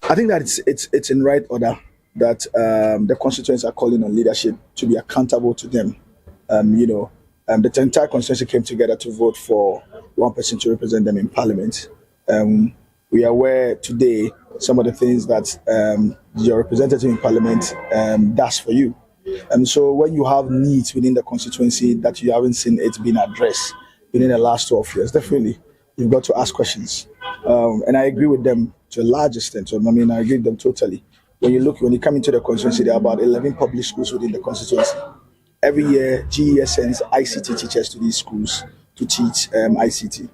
I think that it's in right order that the constituents are calling on leadership to be accountable to them. You know, the entire constituency came together to vote for one person to represent them in parliament. Um, we are aware today some of the things that your representative in parliament does for you. And so when you have needs within the constituency that you haven't seen it being addressed within the last 12 years, definitely you've got to ask questions. And I agree with them to a large extent. So, I mean, I agree with them totally. When you come into the constituency, there are about 11 public schools within the constituency. Every year, GES sends ICT teachers to these schools to teach ICT.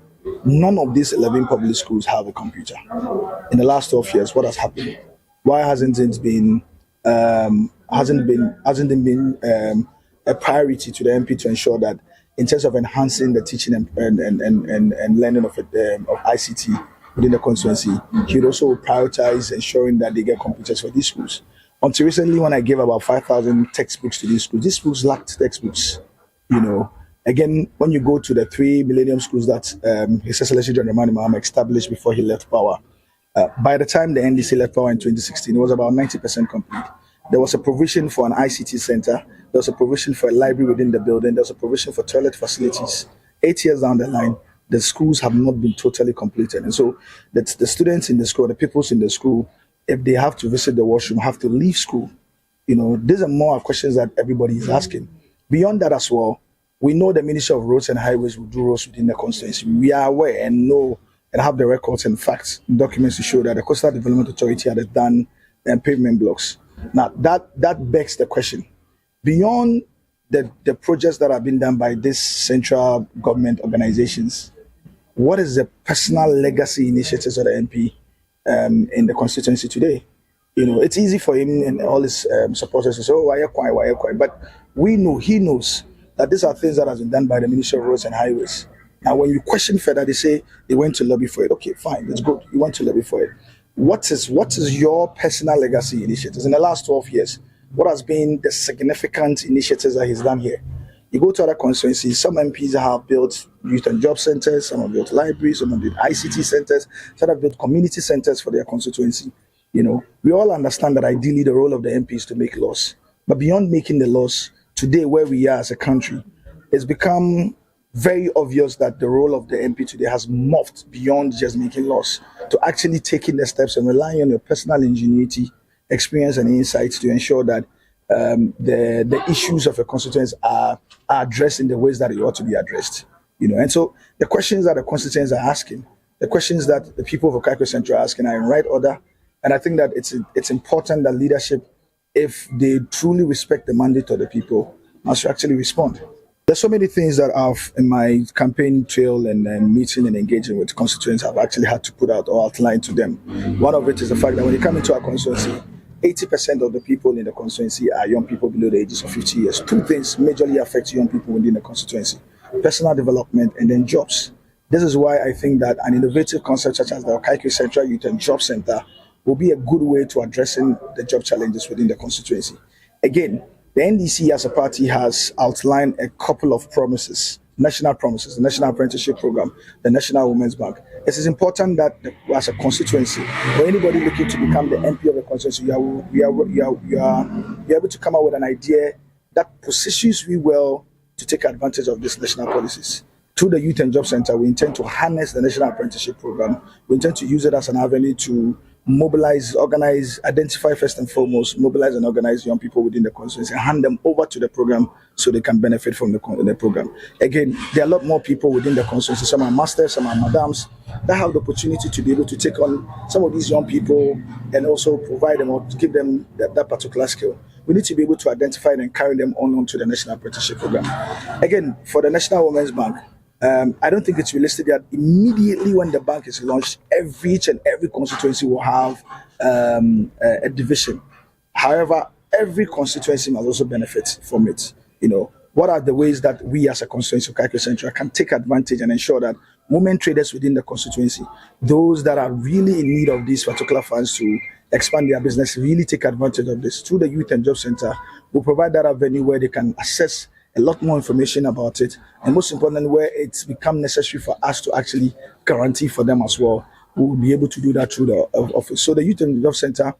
None of these 11 public schools have a computer. In the last 12 years, what has happened? Why hasn't it been a priority to the MP to ensure that in terms of enhancing the teaching and learning of ICT within the constituency, he would also prioritize ensuring that they get computers for these schools. Until recently, when I gave about 5,000 textbooks to these schools lacked textbooks. You know, again, when you go to the three millennium schools that His Excellency John Dramani Mahama established before he left power, by the time the NDC left power in 2016, it was about 90% complete. There was a provision for an ICT center. There was a provision for a library within the building. There was a provision for toilet facilities. 8 years down the line, the schools have not been totally completed. And so the students in the school, the pupils in the school, if they have to visit the washroom, have to leave school. You know, these are more questions that everybody is asking. Beyond that as well, we know the Ministry of Roads and Highways will do roads within the constituency. We are aware and know and have the records and facts, documents to show that the Coastal Development Authority has done pavement blocks. Now, that begs the question. Beyond the projects that have been done by these central government organizations, what is the personal legacy initiatives of the MP in the constituency today? You know, it's easy for him and all his supporters to say, "Oh, why you quiet, why you quiet?" But he knows that these are things that have been done by the Ministry of Roads and Highways. Now, when you question further, they say they went to lobby for it. Okay, fine, it's good. You want to lobby for it. What is your personal legacy initiatives in the last 12 years? What has been the significant initiatives that he's done here? You go to other constituencies, some MPs have built youth and job centers, some have built libraries, some have built ICT centers, some have built community centers for their constituency. You know, we all understand that ideally the role of the MP is to make laws. But beyond making the laws, today where we are as a country, it's become very obvious that the role of the MP today has morphed beyond just making laws to actually taking the steps and relying on your personal ingenuity, experience, and insights to ensure that the issues of a constituents are addressed in the ways that it ought to be addressed. You know, and so the questions that the constituents are asking, the questions that the people of Okaikoi Central are asking are in right order. And I think that it's important that leadership, if they truly respect the mandate of the people, must actually respond. There's so many things that I've in my campaign trail and meeting and engaging with constituents I've actually had to put out or outline to them. One of it is the fact that when you come into our constituency, 80% of the people in the constituency are young people below the ages of 50 years. Two things majorly affect young people within the constituency: personal development and then jobs. This is why I think that an innovative concept such as the Okaikoi Central Youth and Job Center will be a good way to addressing the job challenges within the constituency. Again, the NDC as a party has outlined a couple of promises, national promises, the National Apprenticeship Program, the National Women's Bank. It is important that as a constituency, for anybody looking to become the MP of the constituency, you are able to come up with an idea that positions you well to take advantage of these national policies. Through the Youth and Job Center, we intend to harness the National Apprenticeship Program. We intend to use it as an avenue to mobilize, organize, identify first and foremost, mobilize and organize young people within the constituency and hand them over to the program so they can benefit from the program. Again, there are a lot more people within the constituency. Some are masters, some are madams that have the opportunity to be able to take on some of these young people and also provide them or give them that particular skill. We need to be able to identify and carry them on to the National Apprenticeship Program. Again, for the National Women's Bank, I don't think it's realistic that immediately when the bank is launched, each and every constituency will have a division. However, every constituency must also benefit from it. You know, what are the ways that we as a constituency of Okaikoi Central can take advantage and ensure that women traders within the constituency, those that are really in need of these particular funds to expand their business, really take advantage of this. Through the Youth and Job Center, we'll provide that avenue where they can access a lot more information about it, and most importantly, where it's become necessary for us to actually guarantee for them as well we will be able to do that through the office. So the Youth and Development Center,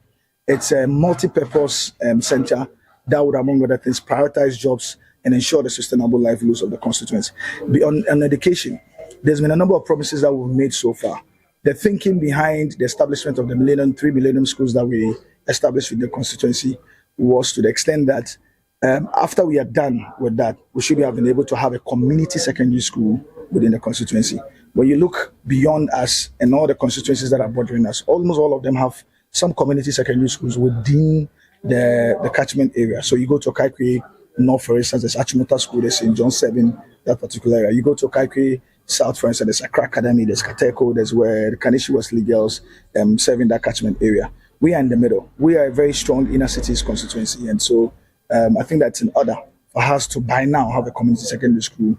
it's a multi-purpose center that would, among other things, prioritize jobs and ensure the sustainable livelihoods of the constituents. Beyond on education, there's been a number of promises that we've made so far. The thinking behind the establishment of the 3 millennium schools that we established with the constituency was to the extent that after we are done with that, we should have been able to have a community secondary school within the constituency. When you look beyond us and all the constituencies that are bordering us, almost all of them have some community secondary schools within the catchment area. So you go to Okaikoi North, for instance, there's Achimota School, there's St. John 7, that particular area. You go to Okaikoi South, for instance, there's Accra Academy, there's Kateko, there's where the Kaneshi Wesley girls serving that catchment area. We are in the middle. We are a very strong inner cities constituency. And so I think that's in order for us to by now have a community secondary school,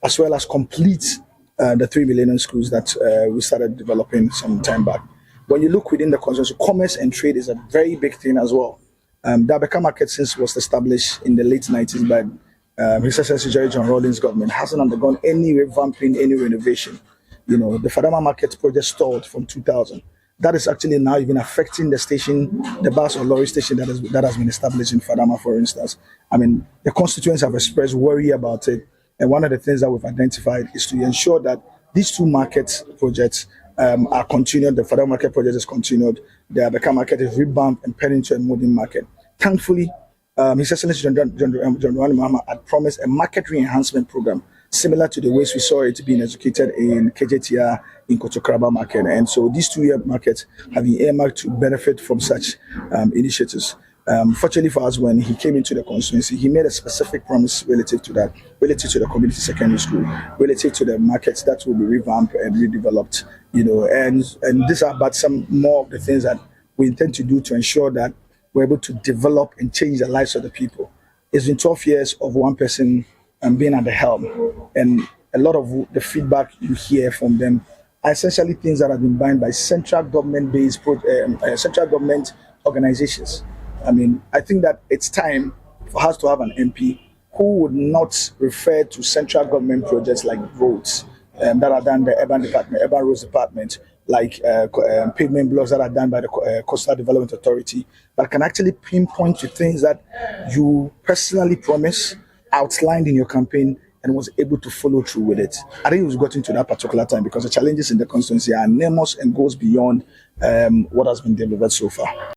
as well as complete the 3 millennium schools that we started developing some time back. When you look within the constituency, commerce and trade is a very big thing as well. The Abeka market, since was established in the late 90s by His Excellency Jerry John Rawlings' government, hasn't undergone any revamping, any renovation. You know, the Fadama market project stalled from 2000. That is actually now even affecting the station, the bus or lorry station that has been established in Fadama, for instance. I mean, the constituents have expressed worry about it. And one of the things that we've identified is to ensure that these 2 market projects are continued. The Fadama market project is continued. The Abeka market is revamped and paired into a modern market. Thankfully, His Excellency John Boamah had promised a market re-enhancement program similar to the ways we saw it being executed in KJTR in Kotokraba market. And so these 2 markets have been earmarked to benefit from such initiatives. Fortunately for us, when he came into the constituency, he made a specific promise relative to that, relative to the community secondary school, relative to the markets that will be revamped and redeveloped, you know, and these are but some more of the things that we intend to do to ensure that we're able to develop and change the lives of the people. It's been 12 years of one person being at the helm, and a lot of the feedback you hear from them are essentially things that have been done by central government-based central government organizations. I mean, I think that it's time for us to have an MP who would not refer to central government projects like roads that are done by the urban roads department, like pavement blocks that are done by the Coastal Development Authority, but can actually pinpoint to things that you personally promised, outlined in your campaign, and was able to follow through with it. I think we've gotten to that particular time because the challenges in the constituency are enormous and goes beyond what has been delivered so far.